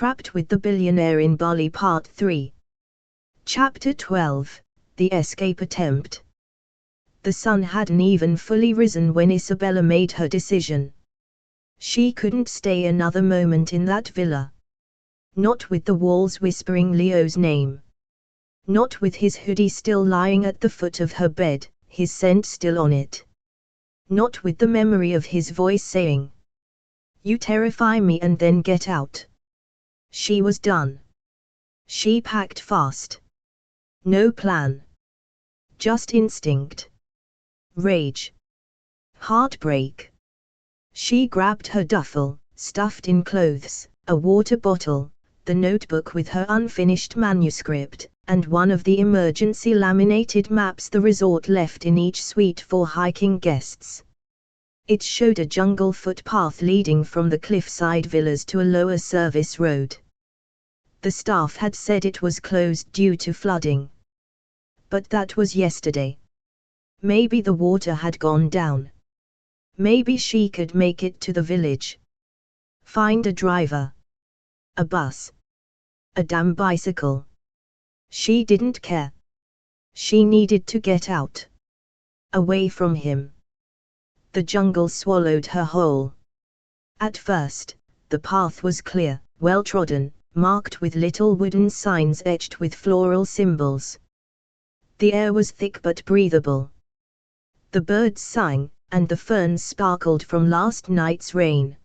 Trapped with the Billionaire in Bali Part 3. Chapter 12, The Escape Attempt. The sun hadn't even fully risen when Isabella made her decision. She couldn't stay another moment in that villa. Not with the walls whispering Leo's name. Not with his hoodie still lying at the foot of her bed, his scent still on it. Not with the memory of his voice saying, "You terrify me," and then get out. She was done. She packed fast. No plan. Just instinct. Rage. Heartbreak. She grabbed her duffel, stuffed in clothes, a water bottle, the notebook with her unfinished manuscript, and one of the emergency laminated maps the resort left in each suite for hiking guests. It showed a jungle footpath leading from the cliffside villas to a lower service road. The staff had said it was closed due to flooding. But that was yesterday. Maybe the water had gone down. Maybe she could make it to the village. Find a driver. A bus. A damn bicycle. She didn't care. She needed to get out. Away from him. The jungle swallowed her whole. At first, the path was clear, well-trodden, marked with little wooden signs etched with floral symbols. The air was thick but breathable. The birds sang, and the ferns sparkled from last night's rain.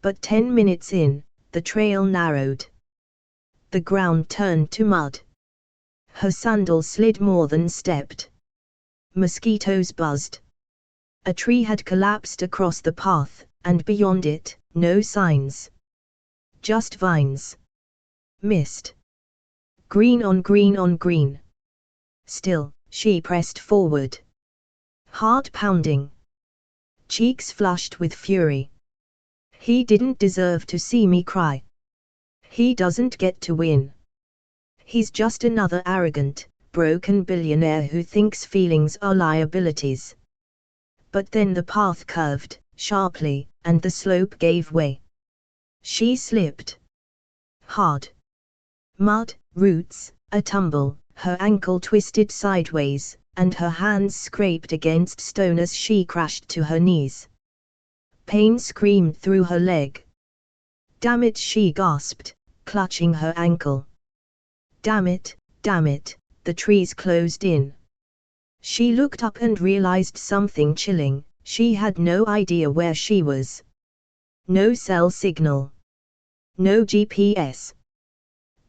But 10 minutes in, the trail narrowed. The ground turned to mud. Her sandals slid more than stepped. Mosquitoes buzzed. A tree had collapsed across the path, and beyond it, no signs. Just vines. Mist. Green on green on green. Still, she pressed forward. Heart pounding. Cheeks flushed with fury. He didn't deserve to see me cry. He doesn't get to win. He's just another arrogant, broken billionaire who thinks feelings are liabilities. But then the path curved, sharply, and the slope gave way. She slipped. Hard. Mud, roots, a tumble, her ankle twisted sideways, and her hands scraped against stone as she crashed to her knees. Pain screamed through her leg. "Damn it," she gasped, clutching her ankle. Damn it, the trees closed in. She looked up and realized something chilling. She had no idea where she was. No cell signal. No GPS.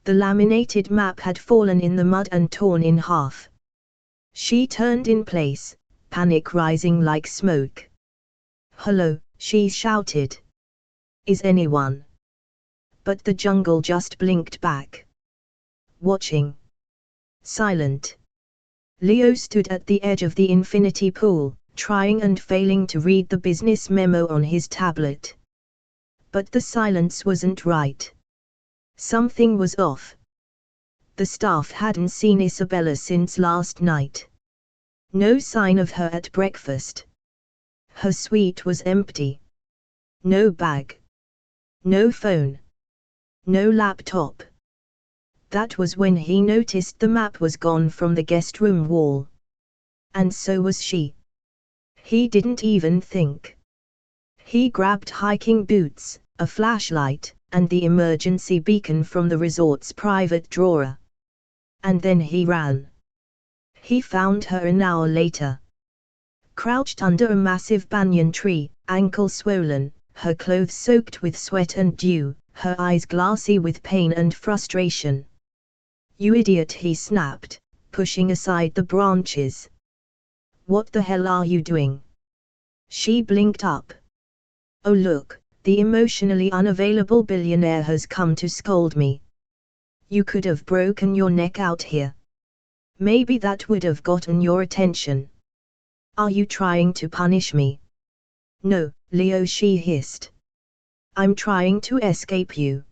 The laminated map had fallen in the mud and torn in half. She turned in place, panic rising like smoke. "Hello," she shouted. "Is anyone?" But the jungle just blinked back. Watching. Silent. Leo stood at the edge of the infinity pool, trying and failing to read the business memo on his tablet. But the silence wasn't right. Something was off. The staff hadn't seen Isabella since last night. No sign of her at breakfast. Her suite was empty. No bag. No phone. No laptop. That was when he noticed the map was gone from the guest room wall. And so was she. He didn't even think. He grabbed hiking boots, a flashlight, and the emergency beacon from the resort's private drawer. And then he ran. He found her an hour later. Crouched under a massive banyan tree, ankle swollen, her clothes soaked with sweat and dew, her eyes glassy with pain and frustration. "You idiot," he snapped, pushing aside the branches. "What the hell are you doing?" She blinked up. "Oh look, the emotionally unavailable billionaire has come to scold me. You could have broken your neck out here. Maybe that would have gotten your attention. Are you trying to punish me?" "No, Leo," she hissed. "I'm trying to escape you."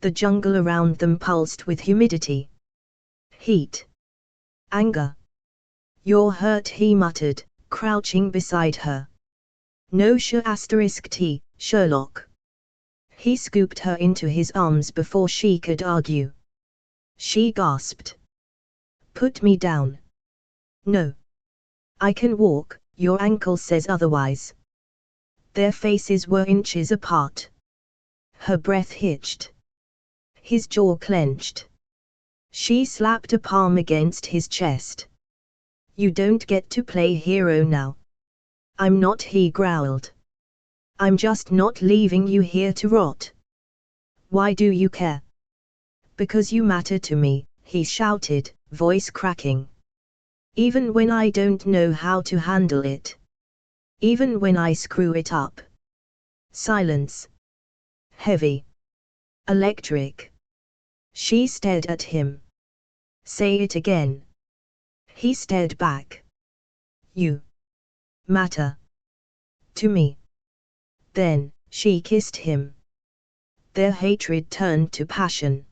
The jungle around them pulsed with humidity. Heat. Anger. "You're hurt," he muttered, crouching beside her. "No T, Sherlock." He scooped her into his arms before she could argue. She gasped. Put me down. No. I can walk, your ankle says otherwise. Their faces were inches apart. Her breath hitched. His jaw clenched. She slapped a palm against his chest. You don't get to play hero now. I'm not, he growled. I'm just not leaving you here to rot. Why do you care? Because you matter to me, he shouted, voice cracking. Even when I don't know how to handle it. Even when I screw it up. Silence. Heavy. Electric. She stared at him. Say it again. He stared back. You matter to me. Then, she kissed him. Their hatred turned to passion.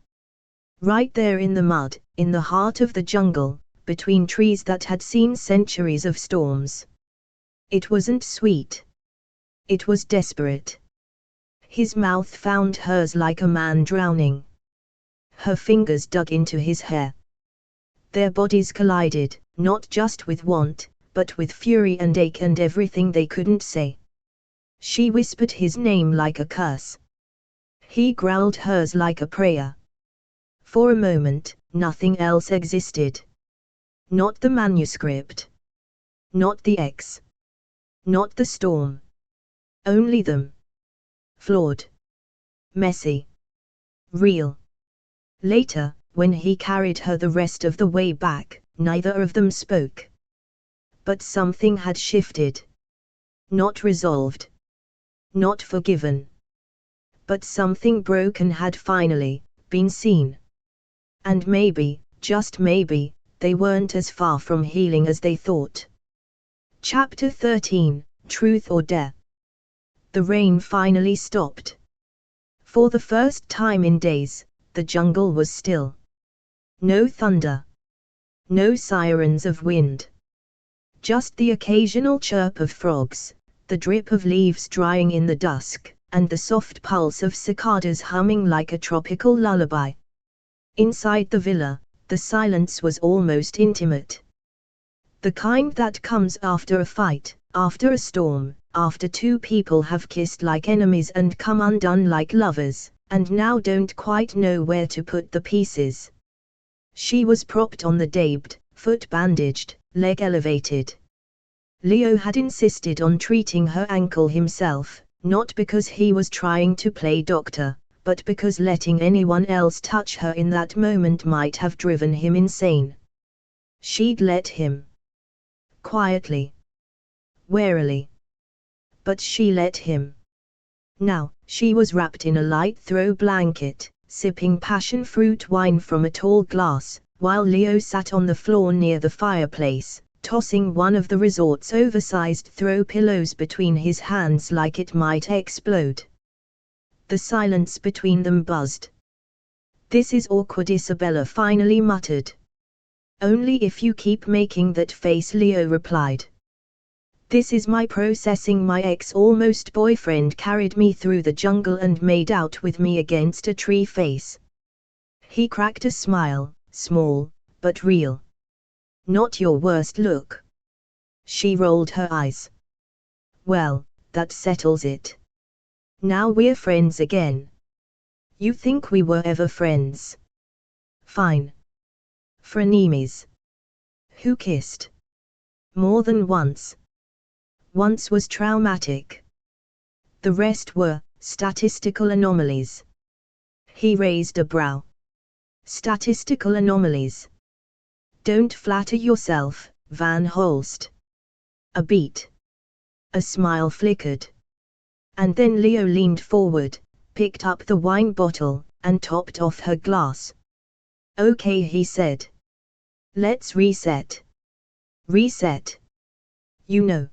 Right there in the mud, in the heart of the jungle, between trees that had seen centuries of storms. It wasn't sweet. It was desperate. His mouth found hers like a man drowning. Her fingers dug into his hair. Their bodies collided, not just with want, but with fury and ache and everything they couldn't say. She whispered his name like a curse. He growled hers like a prayer. For a moment, nothing else existed. Not the manuscript. Not the ex. Not the storm. Only them. Flawed. Messy. Real. Later, when he carried her the rest of the way back, neither of them spoke. But something had shifted. Not resolved. Not forgiven. But something broken had finally been seen. And maybe, just maybe, they weren't as far from healing as they thought. Chapter 13, Truth or Dare. The rain finally stopped. For the first time in days, the jungle was still. No thunder. No sirens of wind. Just the occasional chirp of frogs, the drip of leaves drying in the dusk, and the soft pulse of cicadas humming like a tropical lullaby. Inside the villa, the silence was almost intimate. The kind that comes after a fight, after a storm, after two people have kissed like enemies and come undone like lovers, and now don't quite know where to put the pieces. She was propped on the daybed, foot bandaged, leg elevated. Leo had insisted on treating her ankle himself, not because he was trying to play doctor, but because letting anyone else touch her in that moment might have driven him insane. She'd let him. Quietly. Warily. But she let him. Now, she was wrapped in a light throw blanket, sipping passion fruit wine from a tall glass, while Leo sat on the floor near the fireplace, tossing one of the resort's oversized throw pillows between his hands like it might explode. The silence between them buzzed. This is awkward, Isabella finally muttered. Only if you keep making that face, Leo replied. This is my processing. My ex-almost boyfriend carried me through the jungle and made out with me against a tree face. He cracked a smile, small, but real. Not your worst look. She rolled her eyes. Well, that settles it. Now we're friends again. You think we were ever friends? Fine. Frenemies. Who kissed? More than once. Once was traumatic. The rest were statistical anomalies. He raised a brow. Statistical anomalies. Don't flatter yourself, Van Holst. A beat. A smile flickered. And then Leo leaned forward, picked up the wine bottle, and topped off her glass. Okay, he said. Let's reset. Reset. You know.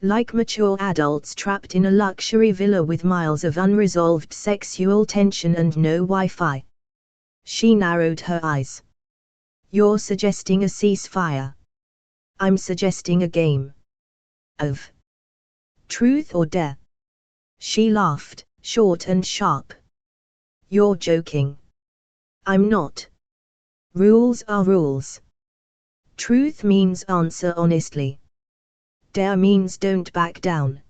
Like mature adults trapped in a luxury villa with miles of unresolved sexual tension and no Wi-Fi. She narrowed her eyes. You're suggesting a ceasefire. I'm suggesting a game. Of truth or dare. She laughed, short and sharp. You're joking. I'm not. Rules are rules. Truth means answer honestly. Dare means don't back down.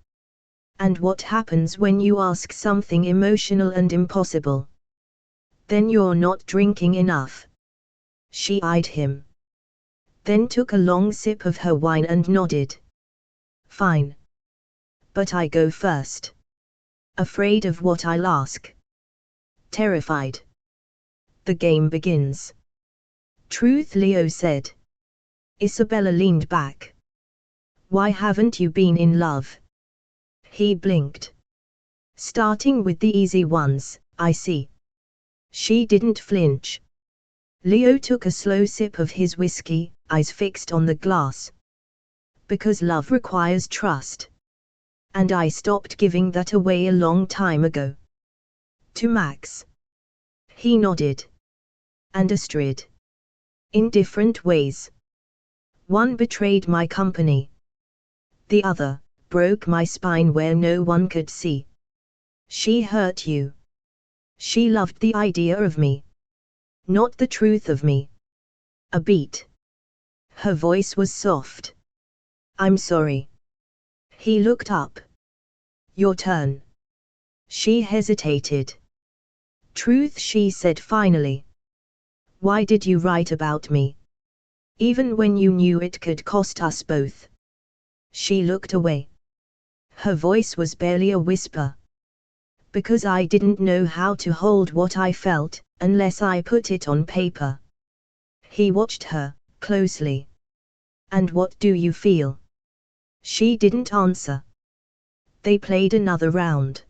And what happens when you ask something emotional and impossible? Then you're not drinking enough. She eyed him. Then took a long sip of her wine and nodded. Fine. But I go first. Afraid of what I'll ask. Terrified. The game begins. Truth, Leo said. Isabella leaned back. Why haven't you been in love? He blinked. Starting with the easy ones, I see. She didn't flinch. Leo took a slow sip of his whiskey, eyes fixed on the glass. Because love requires trust. And I stopped giving that away a long time ago. To Max. He nodded. And Astrid. In different ways. One betrayed my company. The other broke my spine where no one could see. She hurt you. She loved the idea of me. Not the truth of me. A beat. Her voice was soft. I'm sorry. He looked up. Your turn. She hesitated. Truth, she said finally. Why did you write about me? Even when you knew it could cost us both. She looked away. Her voice was barely a whisper. Because I didn't know how to hold what I felt, unless I put it on paper. He watched her, closely. And what do you feel? She didn't answer. They played another round.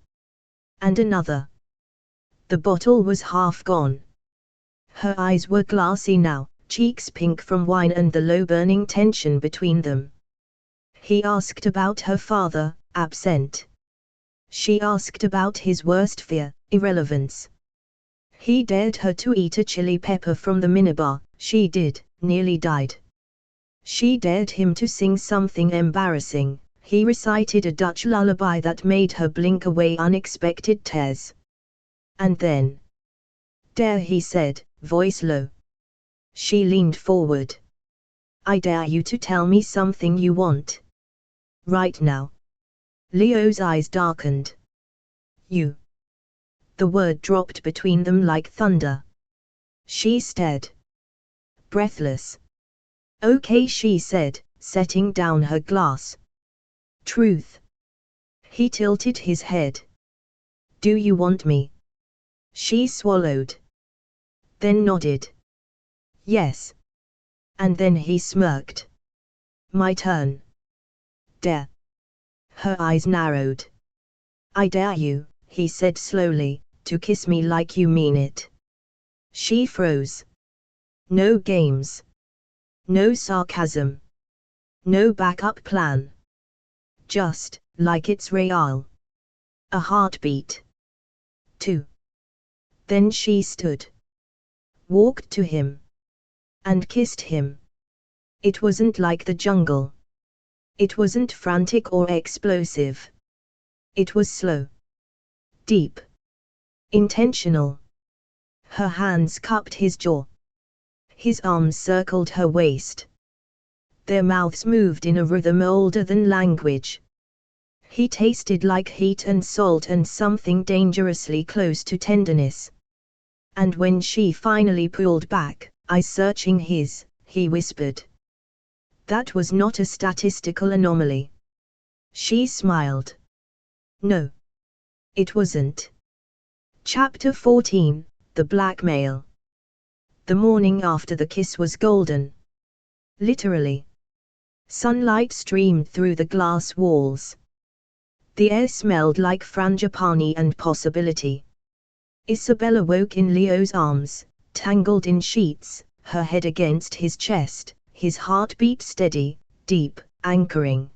And another. The bottle was half gone. Her eyes were glassy now, cheeks pink from wine and the low burning tension between them. He asked about her father, absent. She asked about his worst fear, irrelevance. He dared her to eat a chili pepper from the minibar, she did, nearly died. She dared him to sing something embarrassing, he recited a Dutch lullaby that made her blink away unexpected tears. And then. Dare, he said, voice low. She leaned forward. I dare you to tell me something you want. Right now. Leo's eyes darkened. You. The word dropped between them like thunder. She stared. Breathless. Okay, she said, setting down her glass. Truth. He tilted his head. Do you want me? She swallowed. Then nodded. Yes. And then he smirked. My turn. Dare. Her eyes narrowed. I dare you, he said slowly, to kiss me like you mean it. She froze. No games. No sarcasm. No backup plan. Just, like it's real. A heartbeat. 2. Then she stood. Walked to him. And kissed him. It wasn't like the jungle. It wasn't frantic or explosive. It was slow. Deep. Intentional. Her hands cupped his jaw. His arms circled her waist. Their mouths moved in a rhythm older than language. He tasted like heat and salt and something dangerously close to tenderness. And when she finally pulled back, eyes searching his, he whispered. That was not a statistical anomaly. She smiled. No. It wasn't. Chapter 14, The Blackmail. The morning after the kiss was golden. Literally. Sunlight streamed through the glass walls. The air smelled like frangipani and possibility. Isabella woke in Leo's arms, tangled in sheets, her head against his chest, his heartbeat steady, deep, anchoring.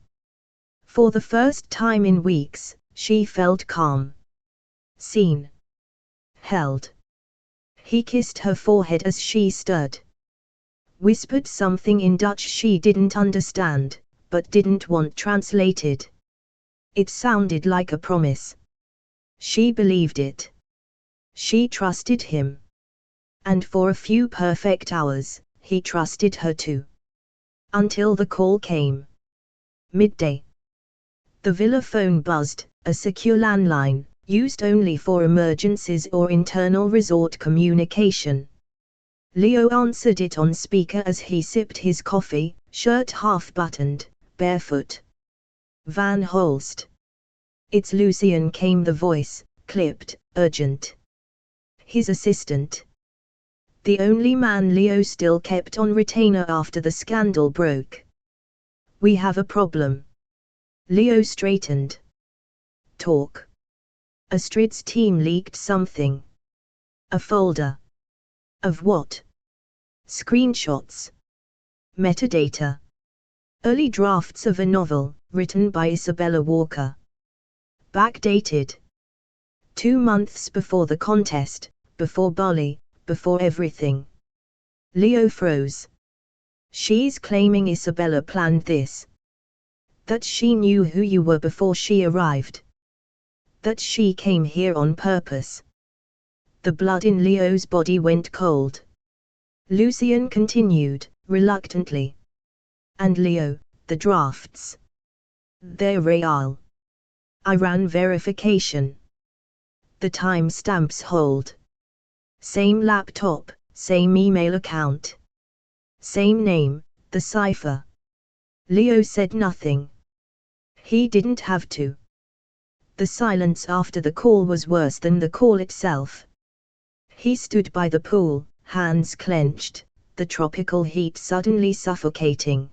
For the first time in weeks, she felt calm. Seen. Held. He kissed her forehead as she stirred. Whispered something in Dutch she didn't understand, but didn't want translated. It sounded like a promise. She believed it. She trusted him. And for a few perfect hours, he trusted her too. Until the call came. Midday. The villa phone buzzed, a secure landline, used only for emergencies or internal resort communication. Leo answered it on speaker as he sipped his coffee, shirt half-buttoned, barefoot. Van Holst. It's Lucian, came the voice, clipped, urgent. His assistant. The only man Leo still kept on retainer after the scandal broke. We have a problem. Leo straightened. Talk. Astrid's team leaked something. A folder. Of what? Screenshots. Metadata. Early drafts of a novel, written by Isabella Walker. Backdated. 2 months before the contest, before Bali, before everything. Leo froze. She's claiming Isabella planned this. That she knew who you were before she arrived. That she came here on purpose. The blood in Leo's body went cold. Lucian continued, reluctantly. And Leo, the drafts. They're real. I ran verification. The timestamps hold. Same laptop, same email account. Same name, the cipher. Leo said nothing. He didn't have to. The silence after the call was worse than the call itself. He stood by the pool, hands clenched, the tropical heat suddenly suffocating.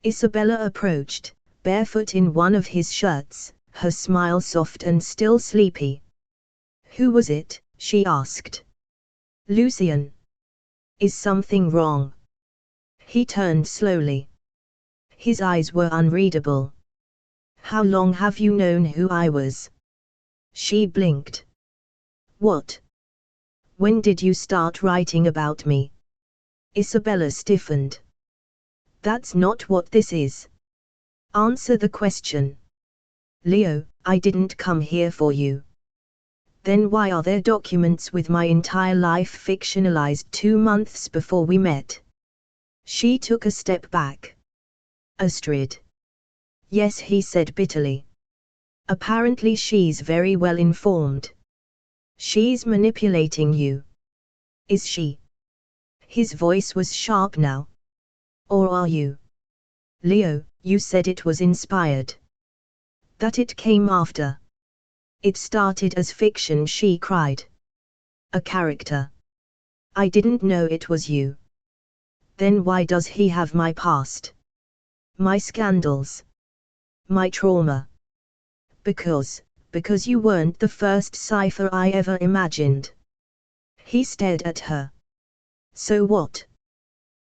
Isabella approached, barefoot in one of his shirts, her smile soft and still sleepy. Who was it? She asked. Lucian. Is something wrong? He turned slowly. His eyes were unreadable. How long have you known who I was? She blinked. What? When did you start writing about me? Isabella stiffened. That's not what this is. Answer the question. Leo, I didn't come here for you. Then why are there documents with my entire life fictionalized 2 months before we met? She took a step back. Astrid. Yes, he said bitterly. Apparently she's very well informed. She's manipulating you. Is she? His voice was sharp now. Or are you? Leo, you said it was inspired. That it came after. It started as fiction, she cried. A character. I didn't know it was you. Then why does he have my past? My scandals? My trauma? Because you weren't the first cipher I ever imagined. He stared at her. So what?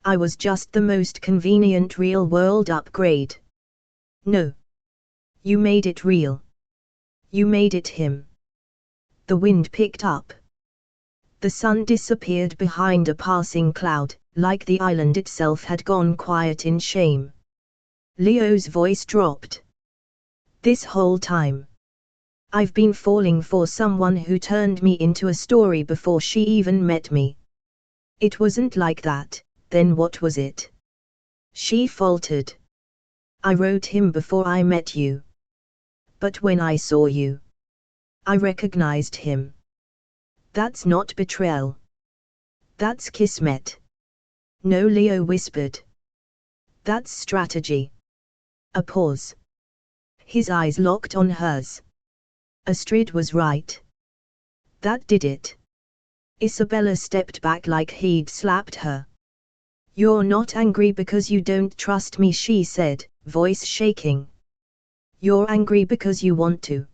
I was just the most convenient real-world upgrade. No. You made it real. You made it him. The wind picked up. The sun disappeared behind a passing cloud, like the island itself had gone quiet in shame. Leo's voice dropped. This whole time. I've been falling for someone who turned me into a story before she even met me. It wasn't like that, then what was it? She faltered. I wrote him before I met you. But when I saw you, I recognized him. That's not betrayal. That's kismet. No, Leo whispered. That's strategy. A pause. His eyes locked on hers. Astrid was right. That did it. Isabella stepped back like he'd slapped her. You're not angry because you don't trust me, she said, voice shaking. You're angry because you want to.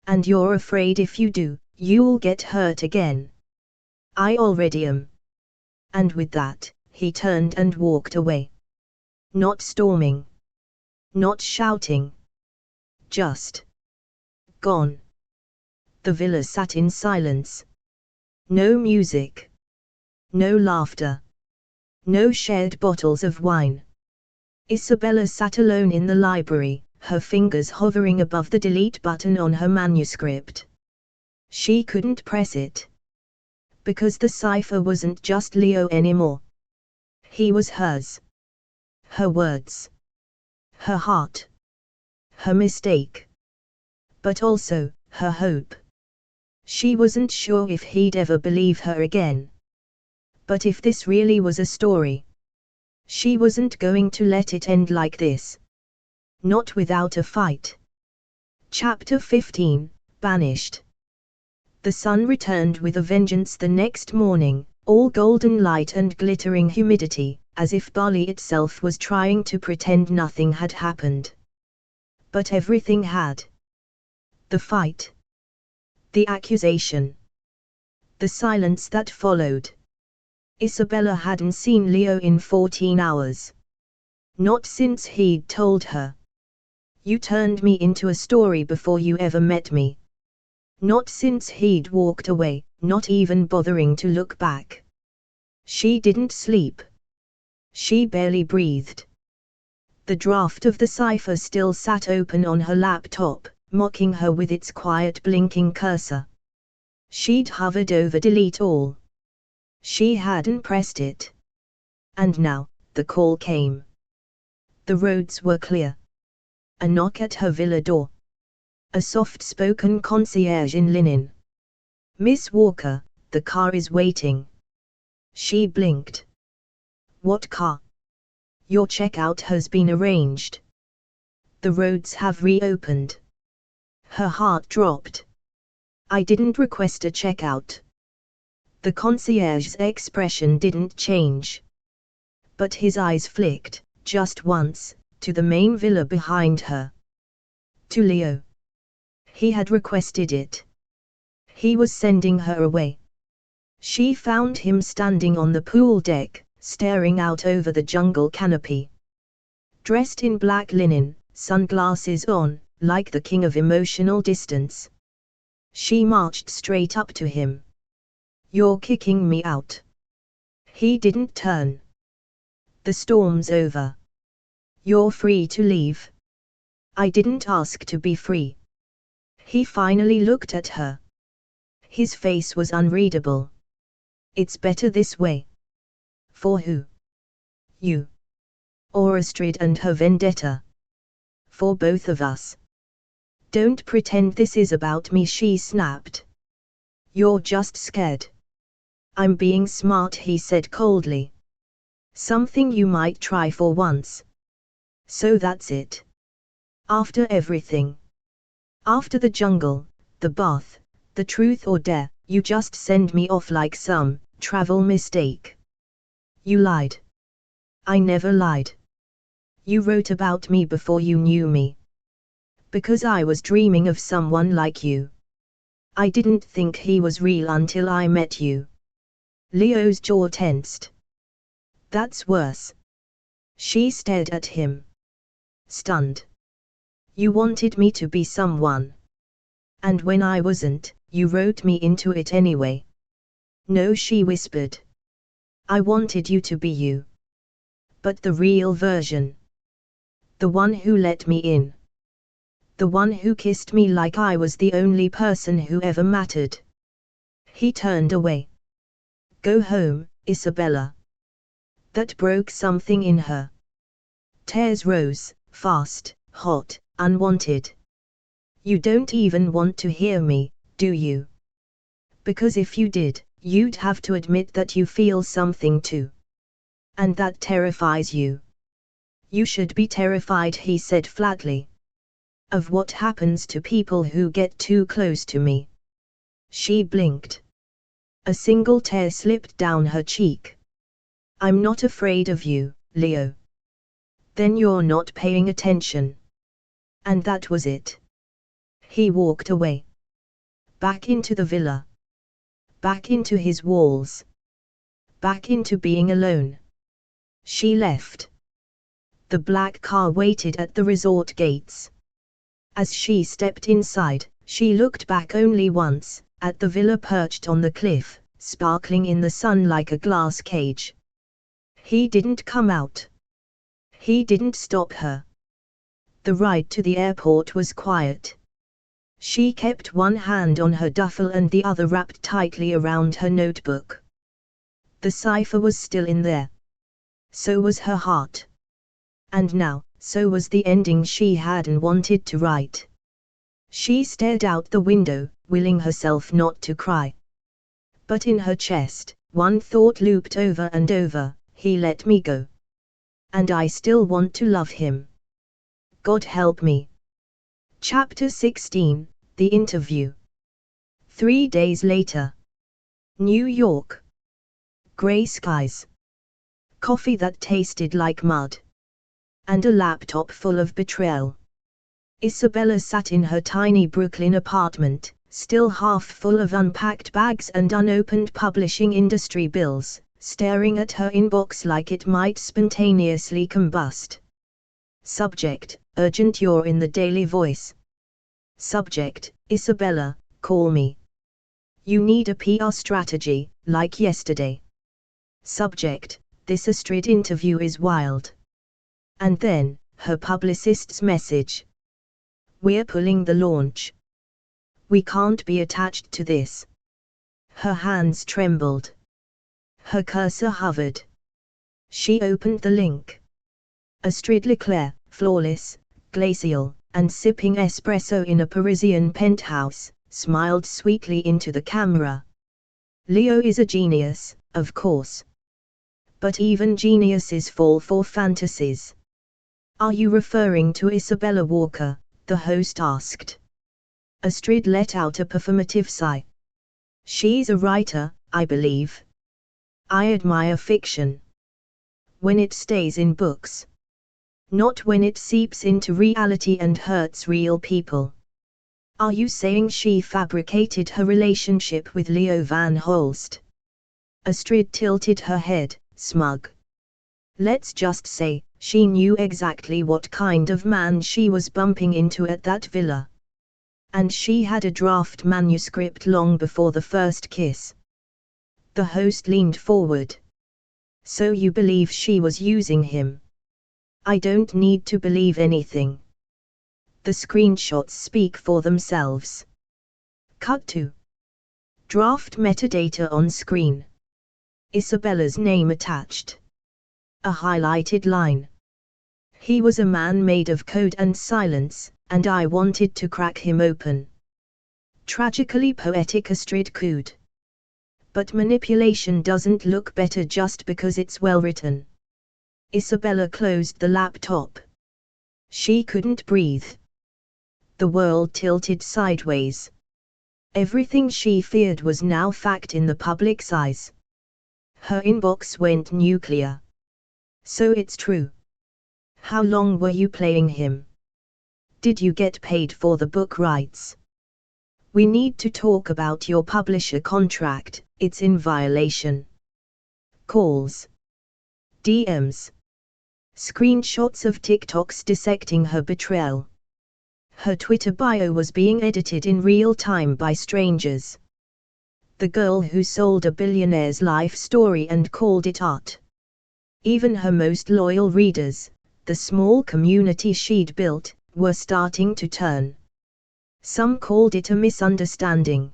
And you're afraid if you do, you'll get hurt again. I already am. And with that, he turned and walked away. Not storming. Not shouting. Just gone. The villa sat in silence. No music. No laughter. No shared bottles of wine. Isabella sat alone in the library, her fingers hovering above the delete button on her manuscript. She couldn't press it. Because the cipher wasn't just Leo anymore. He was hers. Her words. Her heart. Her mistake. But also, her hope. She wasn't sure if he'd ever believe her again. But if this really was a story, she wasn't going to let it end like this. Not without a fight. Chapter 15, Banished. The sun returned with a vengeance the next morning, all golden light and glittering humidity, as if Bali itself was trying to pretend nothing had happened. But everything had. The fight. The accusation. The silence that followed. Isabella hadn't seen Leo in 14 hours. Not since he'd told her. You turned me into a story before you ever met me. Not since he'd walked away, not even bothering to look back. She didn't sleep. She barely breathed. The draft of the cipher still sat open on her laptop, mocking her with its quiet blinking cursor. She'd hovered over delete all. She hadn't pressed it. And now, the call came. The roads were clear. A knock at her villa door. A soft-spoken concierge in linen. "Miss Walker, the car is waiting." She blinked. "What car?" "Your checkout has been arranged. The roads have reopened." Her heart dropped. "I didn't request a checkout." The concierge's expression didn't change. But his eyes flicked, just once, to the main villa behind her. To Leo. He had requested it. He was sending her away. She found him standing on the pool deck, staring out over the jungle canopy. Dressed in black linen, sunglasses on, like the king of emotional distance. She marched straight up to him. "You're kicking me out." He didn't turn. "The storm's over. You're free to leave." "I didn't ask to be free." He finally looked at her. His face was unreadable. "It's better this way." "For who?" "You. Or Astrid and her vendetta." "For both of us." "Don't pretend this is about me," she snapped. "You're just scared." "I'm being smart," he said coldly. "Something you might try for once." "So that's it. After everything. After the jungle, the bath, the truth or dare, you just send me off like some travel mistake." "You lied." "I never lied." "You wrote about me before you knew me." "Because I was dreaming of someone like you. I didn't think he was real until I met you." Leo's jaw tensed. "That's worse." She stared at him. Stunned. "You wanted me to be someone. And when I wasn't, you wrote me into it anyway." "No," she whispered. "I wanted you to be you. But the real version. The one who let me in. The one who kissed me like I was the only person who ever mattered." He turned away. "Go home, Isabella." That broke something in her. Tears rose, fast, hot, unwanted. "You don't even want to hear me, do you? Because if you did, you'd have to admit that you feel something too. And that terrifies you." "You should be terrified," he said flatly. "Of what happens to people who get too close to me." She blinked. A single tear slipped down her cheek. "I'm not afraid of you, Leo." "Then you're not paying attention." And that was it. He walked away. Back into the villa. Back into his walls. Back into being alone. She left. The black car waited at the resort gates. As she stepped inside, she looked back only once, at the villa perched on the cliff, sparkling in the sun like a glass cage. He didn't come out. He didn't stop her. The ride to the airport was quiet. She kept one hand on her duffel and the other wrapped tightly around her notebook. The cipher was still in there. So was her heart. And now, so was the ending she hadn't wanted to write. She stared out the window, willing herself not to cry. But in her chest, one thought looped over and over: he let me go. And I still want to love him. God help me. Chapter 16, The Interview. 3 days later. New York. Gray skies. Coffee that tasted like mud. And a laptop full of betrayal. Isabella sat in her tiny Brooklyn apartment, still half full of unpacked bags and unopened publishing industry bills, staring at her inbox like it might spontaneously combust. Subject: urgent. You're in the Daily Voice. Subject: Isabella, call me. You need a PR strategy, like yesterday. Subject: this Astrid interview is wild. And then, her publicist's message. We're pulling the launch. We can't be attached to this. Her hands trembled. Her cursor hovered. She opened the link. Astrid Leclerc, flawless, glacial, and sipping espresso in a Parisian penthouse, smiled sweetly into the camera. Leo is a genius, of course. But even geniuses fall for fantasies. Are you referring to Isabella Walker? The host asked. Astrid let out a performative sigh. She's a writer, I believe. I admire fiction. When it stays in books. Not when it seeps into reality and hurts real people. Are you saying she fabricated her relationship with Leo Van Holst? Astrid tilted her head, smug. Let's just say, she knew exactly what kind of man she was bumping into at that villa. And she had a draft manuscript long before the first kiss. The host leaned forward. So you believe she was using him? I don't need to believe anything. The screenshots speak for themselves. Cut to. Draft metadata on screen. Isabella's name attached. A highlighted line. He was a man made of code and silence, and I wanted to crack him open. Tragically poetic. Astrid cooed. But manipulation doesn't look better just because it's well written. Isabella closed the laptop. She couldn't breathe. The world tilted sideways. Everything she feared was now fact in the public's eyes. Her inbox went nuclear. So it's true. How long were you playing him? Did you get paid for the book rights? We need to talk about your publisher contract, it's in violation. Calls. DMs. Screenshots of TikToks dissecting her betrayal. Her Twitter bio was being edited in real time by strangers. The girl who sold a billionaire's life story and called it art. Even her most loyal readers, the small community she'd built, were starting to turn. Some called it a misunderstanding.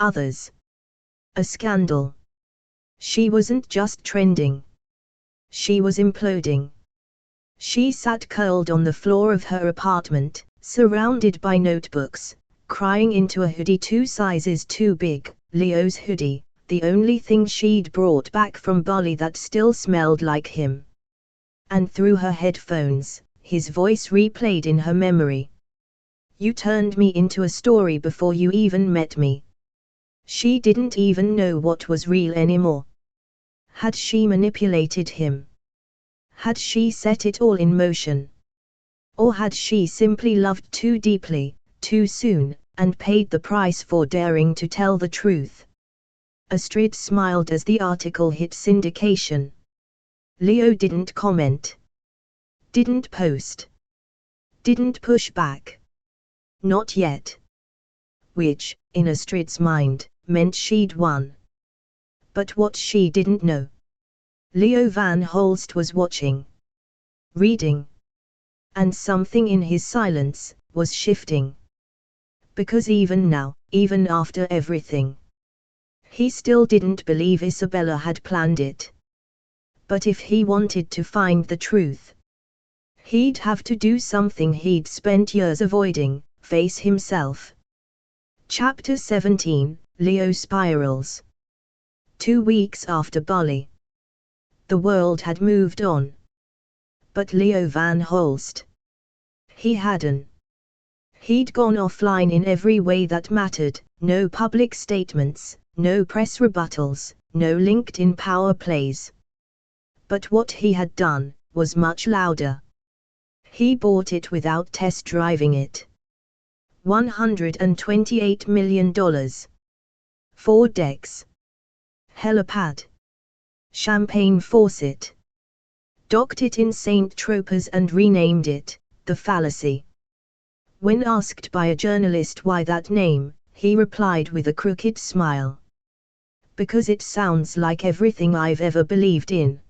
Others. A scandal. She wasn't just trending. She was imploding. She sat curled on the floor of her apartment, surrounded by notebooks, crying into a hoodie 2 sizes too big, Leo's hoodie, the only thing she'd brought back from Bali that still smelled like him. And through her headphones, his voice replayed in her memory. You turned me into a story before you even met me. She didn't even know what was real anymore. Had she manipulated him? Had she set it all in motion? Or had she simply loved too deeply, too soon, and paid the price for daring to tell the truth? Astrid smiled as the article hit syndication. Leo didn't comment. Didn't post. Didn't push back. Not yet. Which, in Astrid's mind, meant she'd won. But what she didn't know. Leo Van Holst was watching. Reading. And something in his silence was shifting. Because even now, even after everything, he still didn't believe Isabella had planned it. But if he wanted to find the truth, he'd have to do something he'd spent years avoiding, face himself. Chapter 17, Leo spirals. 2 weeks after Bali. The world had moved on. But Leo Van Holst, he hadn't. He'd gone offline in every way that mattered, no public statements, no press rebuttals, no LinkedIn power plays. But what he had done was much louder. He bought it without test driving it. $128 million. 4 decks. Helipad. Champagne faucet. Docked it in St. Tropez and renamed it, The Fallacy. When asked by a journalist why that name, he replied with a crooked smile. Because it sounds like everything I've ever believed in.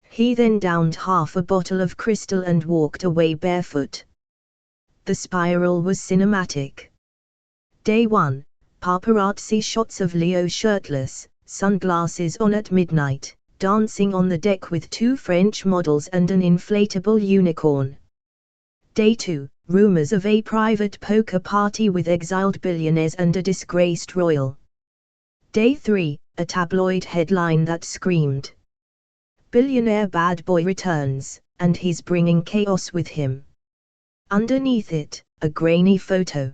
He then downed half a bottle of crystal and walked away barefoot. The spiral was cinematic. Day 1, paparazzi shots of Leo shirtless, sunglasses on at midnight, dancing on the deck with 2 French models and an inflatable unicorn. Day 2, rumors of a private poker party with exiled billionaires and a disgraced royal. Day 3, a tabloid headline that screamed, "Billionaire bad boy returns, and he's bringing chaos with him." Underneath it, a grainy photo.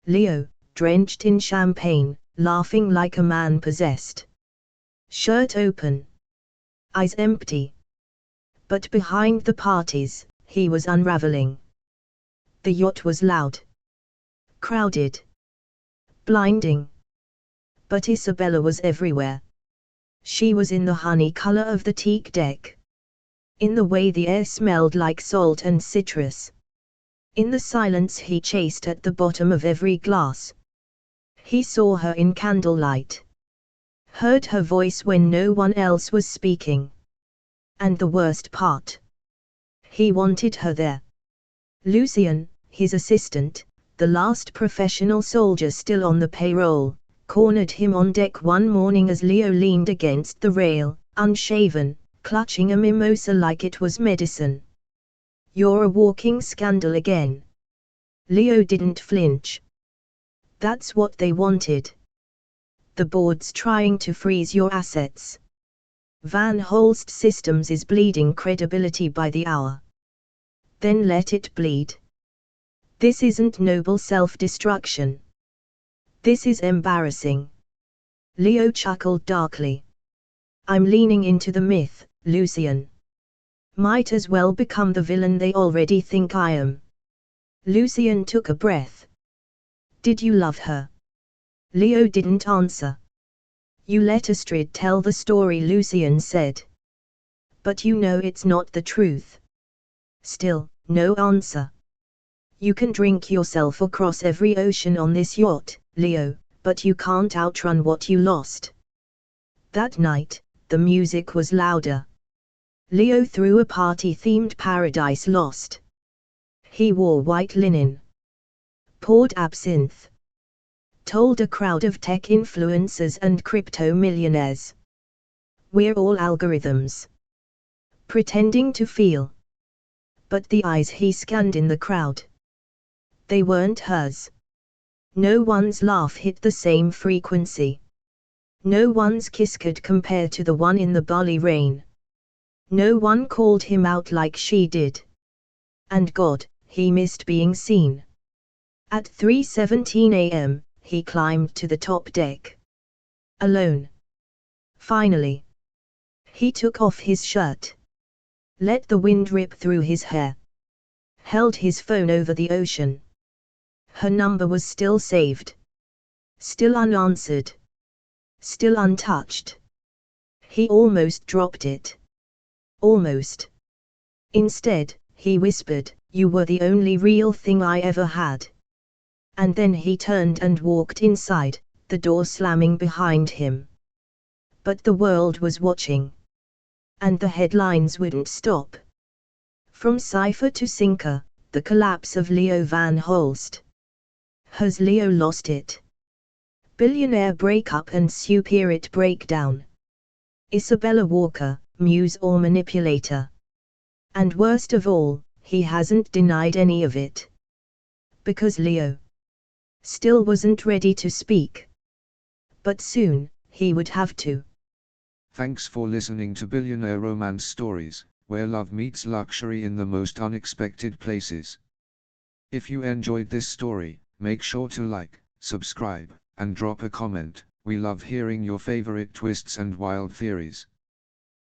Leo, drenched in champagne, laughing like a man possessed. Shirt open. Eyes empty. But behind the parties, he was unraveling. The yacht was loud. Crowded. Blinding. But Isabella was everywhere. She was in the honey color of the teak deck. In the way the air smelled like salt and citrus. In the silence he chased at the bottom of every glass. He saw her in candlelight. Heard her voice when no one else was speaking. And the worst part. He wanted her there. Lucien, his assistant, the last professional soldier still on the payroll, cornered him on deck one morning as Leo leaned against the rail, unshaven, clutching a mimosa like it was medicine. "You're a walking scandal again." Leo didn't flinch. "That's what they wanted. The board's trying to freeze your assets. Van Holst Systems is bleeding credibility by the hour. Then let it bleed. This isn't noble self-destruction. This is embarrassing." Leo chuckled darkly. "I'm leaning into the myth, Lucien. Might as well become the villain they already think I am." Lucien took a breath. "Did you love her?" Leo didn't answer. "You let Astrid tell the story," Lucien said. "But you know it's not the truth." Still, no answer. "You can drink yourself across every ocean on this yacht, Leo, but you can't outrun what you lost." That night, the music was louder. Leo threw a party-themed Paradise Lost. He wore white linen. Poured absinthe. Told a crowd of tech influencers and crypto millionaires, "We're all algorithms." Pretending to feel. But the eyes he scanned in the crowd, they weren't hers. No one's laugh hit the same frequency. No one's kiss could compare to the one in the Bali rain. No one called him out like she did. And God, he missed being seen. At 3:17 a.m., he climbed to the top deck. Alone. Finally. He took off his shirt. Let the wind rip through his hair. Held his phone over the ocean. Her number was still saved. Still unanswered. Still untouched. He almost dropped it. Almost. Instead, he whispered, "You were the only real thing I ever had." And then he turned and walked inside, the door slamming behind him. But the world was watching. And the headlines wouldn't stop. From cipher to sinker, the collapse of Leo Van Holst. Has Leo lost it? Billionaire breakup and spirit breakdown. Isabella Walker, muse or manipulator. And worst of all, he hasn't denied any of it. Because Leo still wasn't ready to speak. But soon, he would have to. Thanks for listening to Billionaire Romance Stories, where love meets luxury in the most unexpected places. If you enjoyed this story, make sure to like, subscribe, and drop a comment. We love hearing your favorite twists and wild theories.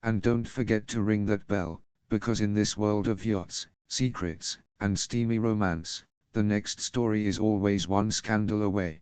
And don't forget to ring that bell, because in this world of yachts, secrets, and steamy romance, the next story is always one scandal away.